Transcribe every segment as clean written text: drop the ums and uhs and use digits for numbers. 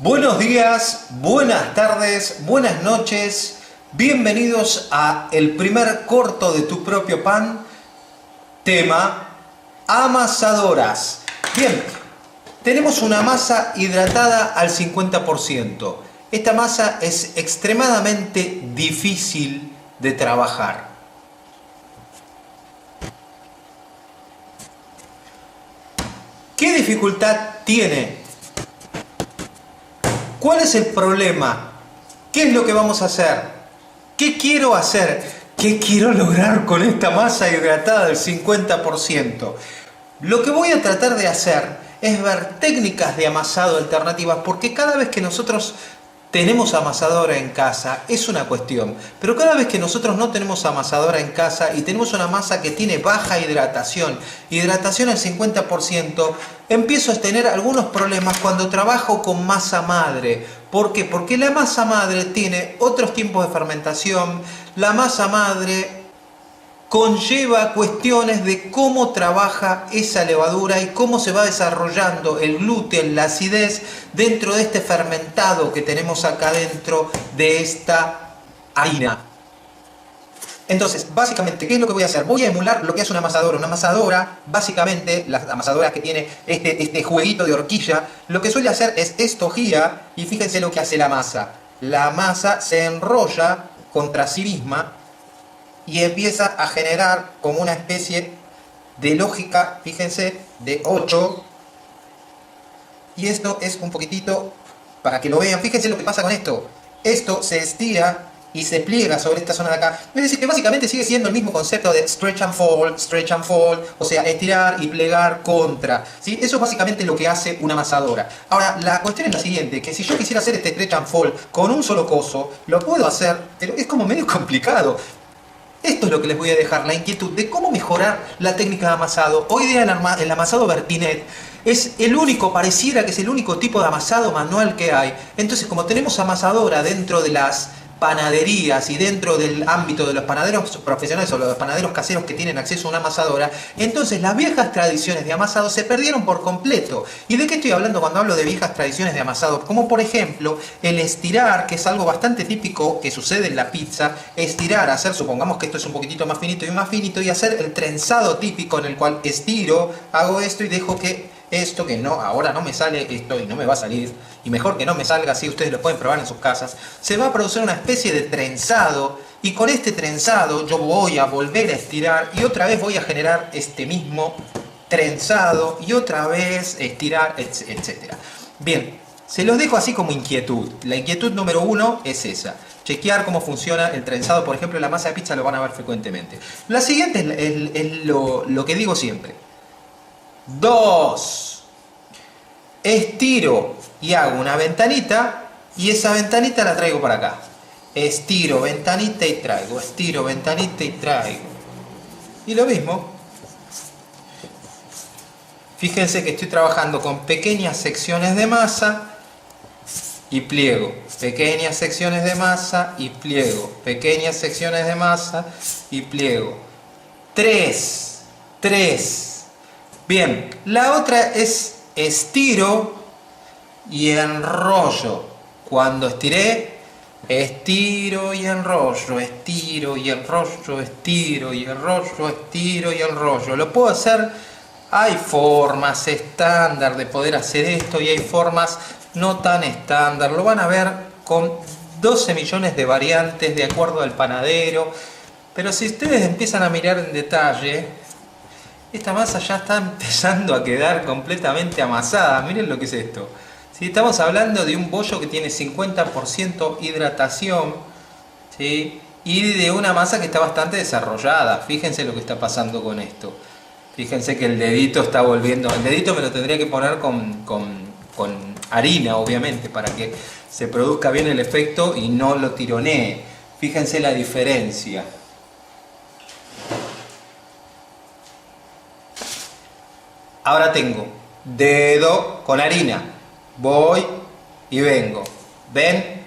Buenos días, buenas tardes, buenas noches. Bienvenidos a el primer corto de Tu Propio Pan. Tema: amasadoras. Bien, tenemos una masa hidratada al 50%. Esta masa es extremadamente difícil de trabajar. ¿Qué dificultad tiene? ¿Cuál es el problema? ¿Qué es lo que vamos a hacer? ¿Qué quiero hacer? ¿Qué quiero lograr con esta masa hidratada del 50%? Lo que voy a tratar de hacer es ver técnicas de amasado alternativas, porque cada vez que nosotros tenemos amasadora en casa es una cuestión, pero cada vez que nosotros no tenemos amasadora en casa y tenemos una masa que tiene baja hidratación al 50%, empiezo a tener algunos problemas cuando trabajo con masa madre. ¿Por qué? Porque la masa madre tiene otros tiempos de fermentación, la masa madre conlleva cuestiones de cómo trabaja esa levadura y cómo se va desarrollando el gluten, la acidez, dentro de este fermentado que tenemos acá dentro de esta harina. Entonces, básicamente, ¿qué es lo que voy a hacer? Voy a emular lo que es una amasadora. Una amasadora, básicamente, las amasadoras que tiene este jueguito de horquilla, lo que suele hacer es esto gira, y fíjense lo que hace la masa. La masa se enrolla contra sí misma y empieza a generar como una especie de lógica, fíjense, de 8. Y esto es un poquitito, para que lo vean, fíjense lo que pasa con esto. Esto se estira y se pliega sobre esta zona de acá. Es decir, que básicamente sigue siendo el mismo concepto de stretch and fall, o sea, estirar y plegar contra, ¿sí? Eso es básicamente lo que hace una amasadora. Ahora, la cuestión es la siguiente, que si yo quisiera hacer este stretch and fall con un solo coso, lo puedo hacer, pero es como medio complicado. Esto es lo que les voy a dejar, la inquietud de cómo mejorar la técnica de amasado. Hoy día el amasado Bertinet es el único, pareciera que es el único tipo de amasado manual que hay. Entonces, como tenemos amasadora dentro de las panaderías y dentro del ámbito de los panaderos profesionales o los panaderos caseros que tienen acceso a una amasadora, entonces las viejas tradiciones de amasado se perdieron por completo. ¿Y de qué estoy hablando cuando hablo de viejas tradiciones de amasado? Como por ejemplo el estirar, que es algo bastante típico que sucede en la pizza. Estirar, hacer, supongamos que esto es un poquitito más finito, y hacer el trenzado típico en el cual estiro, hago esto y dejo que esto que no, ahora no me sale esto y no me va a salir, y mejor que no me salga, así ustedes lo pueden probar en sus casas, se va a producir una especie de trenzado, y con este trenzado yo voy a volver a estirar y otra vez voy a generar este mismo trenzado y otra vez estirar, etc. Bien, se los dejo así como inquietud. La inquietud número 1 es esa: chequear cómo funciona el trenzado. Por ejemplo, en la masa de pizza lo van a ver frecuentemente. La siguiente es lo que digo siempre. 2. Estiro y hago una ventanita, y esa ventanita la traigo para acá. Estiro, ventanita y traigo. Estiro, ventanita y traigo. Y lo mismo. Fíjense que estoy trabajando con pequeñas secciones de masa y pliego. Pequeñas secciones de masa y pliego. Pequeñas secciones de masa y pliego. 3. Bien, la otra es estiro y enrollo. Cuando estiré, estiro y enrollo, estiro y enrollo, estiro y enrollo, estiro y enrollo. Lo puedo hacer, hay formas estándar de poder hacer esto y hay formas no tan estándar. Lo van a ver con 12 millones de variantes de acuerdo al panadero. Pero si ustedes empiezan a mirar en detalle, esta masa ya está empezando a quedar completamente amasada. Miren lo que es esto. ¿Sí? Estamos hablando de un bollo que tiene 50% hidratación, ¿sí? Y de una masa que está bastante desarrollada. Fíjense lo que está pasando con esto. Fíjense que el dedito está volviendo. El dedito me lo tendría que poner con harina, obviamente, para que se produzca bien el efecto y no lo tironee. Fíjense la diferencia. Ahora tengo dedo con harina, voy y vengo. ¿Ven?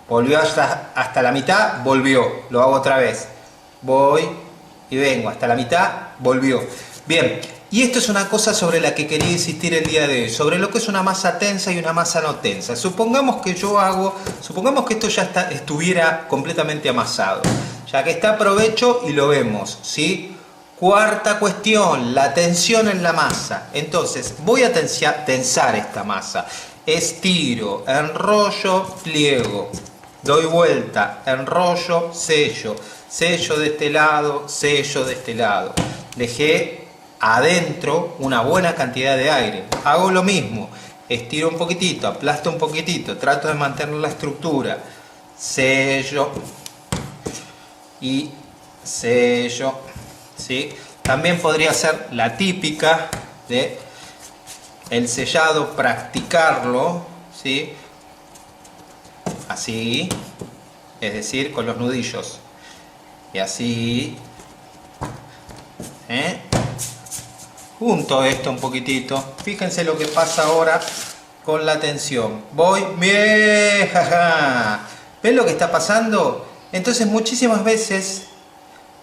Volvió hasta la mitad, volvió. Lo hago otra vez. Voy y vengo. Hasta la mitad, volvió. Bien. Y esto es una cosa sobre la que quería insistir el día de hoy, sobre lo que es una masa tensa y una masa no tensa. Supongamos que esto ya estuviera completamente amasado, ya que está, aprovecho y lo vemos, ¿sí? Cuarta cuestión, la tensión en la masa. Entonces, voy a tensar esta masa. Estiro, enrollo, pliego. Doy vuelta, enrollo, sello. Sello de este lado, sello de este lado. Dejé adentro una buena cantidad de aire. Hago lo mismo. Estiro un poquitito, aplasto un poquitito. Trato de mantener la estructura. Sello. Y sello. ¿Sí? También podría ser la típica de el sellado, practicarlo, ¿sí? Así, es decir, con los nudillos. Y así, junto esto un poquitito. Fíjense lo que pasa ahora con la tensión. Voy, bien, jaja. ¿Ven lo que está pasando? Entonces muchísimas veces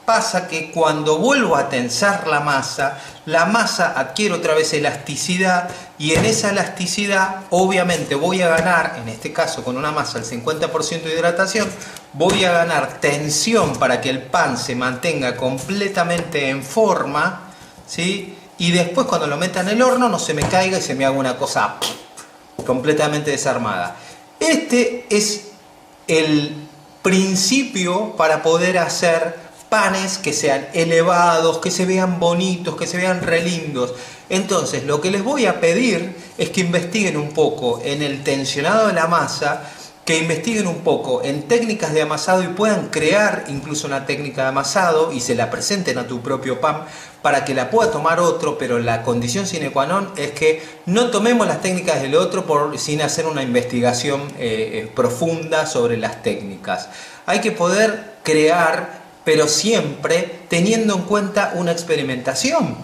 pasa que cuando vuelvo a tensar la masa adquiere otra vez elasticidad, y en esa elasticidad obviamente voy a ganar, en este caso con una masa al 50% de hidratación, voy a ganar tensión para que el pan se mantenga completamente en forma, ¿sí? Y después cuando lo meta en el horno no se me caiga y se me haga una cosa completamente desarmada. Este es el principio para poder hacer panes que sean elevados, que se vean bonitos, que se vean re lindos. Entonces, lo que les voy a pedir es que investiguen un poco en el tensionado de la masa, que investiguen un poco en técnicas de amasado y puedan crear incluso una técnica de amasado y se la presenten a tu propio pan para que la pueda tomar otro, pero la condición sine qua non es que no tomemos las técnicas del otro sin hacer una investigación profunda sobre las técnicas. Hay que poder crear, pero siempre teniendo en cuenta una experimentación.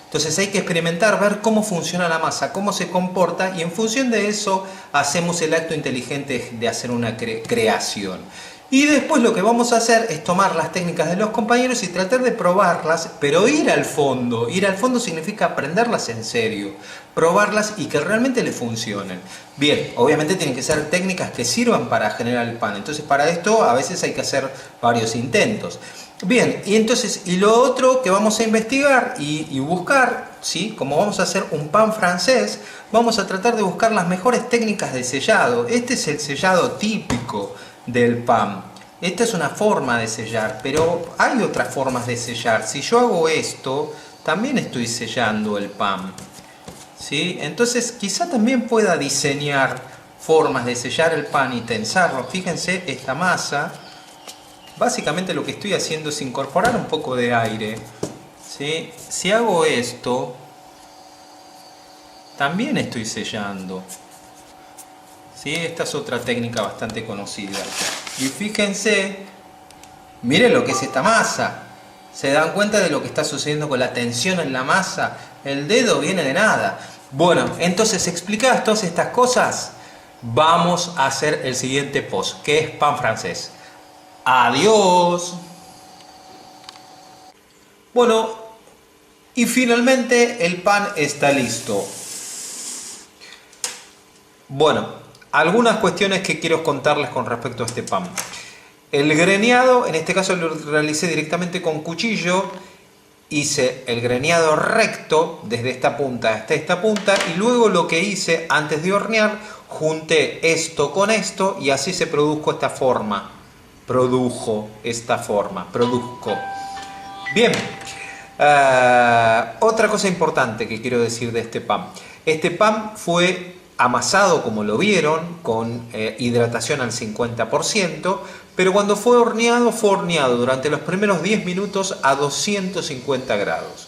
Entonces hay que experimentar, ver cómo funciona la masa, cómo se comporta, y en función de eso hacemos el acto inteligente de hacer una creación. Y después lo que vamos a hacer es tomar las técnicas de los compañeros y tratar de probarlas, pero ir al fondo. Ir al fondo significa aprenderlas en serio, probarlas y que realmente le funcionen. Bien, obviamente tienen que ser técnicas que sirvan para generar el pan. Entonces para esto a veces hay que hacer varios intentos. Bien, y lo otro que vamos a investigar y buscar, ¿sí? Como vamos a hacer un pan francés, vamos a tratar de buscar las mejores técnicas de sellado. Este es el sellado típico del pan. Esta es una forma de sellar, pero hay otras formas de sellar. Si yo hago esto, también estoy sellando el pan, ¿sí? Entonces quizá también pueda diseñar formas de sellar el pan y tensarlo. Fíjense esta masa. Básicamente lo que estoy haciendo es incorporar un poco de aire, ¿sí? Si hago esto, también estoy sellando, ¿sí? Esta es otra técnica bastante conocida. Y fíjense, miren lo que es esta masa. ¿Se dan cuenta de lo que está sucediendo con la tensión en la masa? El dedo viene de nada. Bueno, entonces explicadas todas estas cosas, vamos a hacer el siguiente post, que es pan francés. Adiós. Bueno, y finalmente el pan está listo. Bueno, algunas cuestiones que quiero contarles con respecto a este pan. El greneado, en este caso lo realicé directamente con cuchillo. Hice el greneado recto desde esta punta hasta esta punta, y luego lo que hice antes de hornear, junté esto con esto y así se produjo esta forma. Produzco. Bien, otra cosa importante que quiero decir de este pan. Este pan fue amasado, como lo vieron, con hidratación al 50%, pero cuando fue horneado durante los primeros 10 minutos a 250 grados.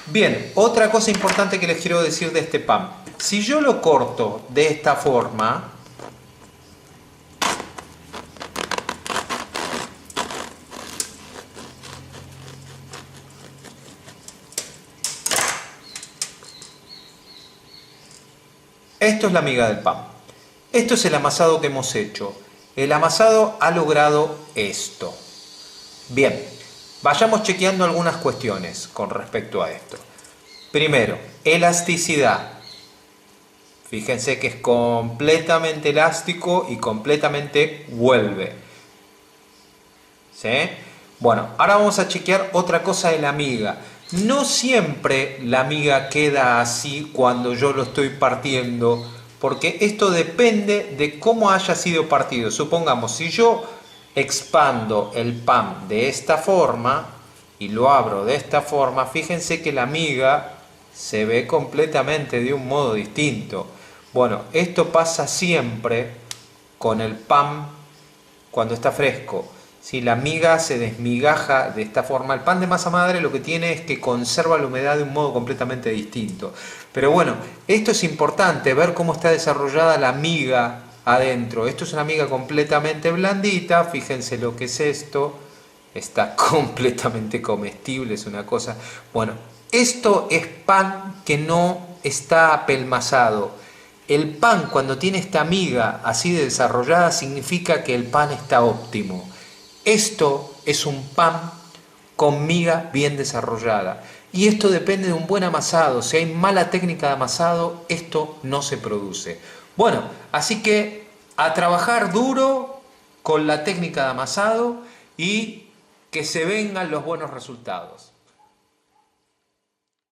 Bien, otra cosa importante que les quiero decir de este pan. Si yo lo corto de esta forma, esto es la miga del pan. Esto es el amasado que hemos hecho. El amasado ha logrado esto. Bien, vayamos chequeando algunas cuestiones con respecto a esto. Primero, elasticidad. Fíjense que es completamente elástico y completamente vuelve. ¿Sí? Bueno, ahora vamos a chequear otra cosa de la miga. No siempre la miga queda así cuando yo lo estoy partiendo, porque esto depende de cómo haya sido partido. Supongamos, si yo expando el pan de esta forma y lo abro de esta forma, fíjense que la miga se ve completamente de un modo distinto. Bueno, esto pasa siempre con el pan cuando está fresco. Si la miga se desmigaja de esta forma, el pan de masa madre lo que tiene es que conserva la humedad de un modo completamente distinto. Pero bueno, esto es importante, ver cómo está desarrollada la miga adentro. Esto es una miga completamente blandita, fíjense lo que es esto, está completamente comestible, es una cosa... Bueno, esto es pan que no está apelmazado. El pan, cuando tiene esta miga así de desarrollada, significa que el pan está óptimo. Esto es un pan con miga bien desarrollada. Y esto depende de un buen amasado. Si hay mala técnica de amasado, esto no se produce. Bueno, así que a trabajar duro con la técnica de amasado y que se vengan los buenos resultados.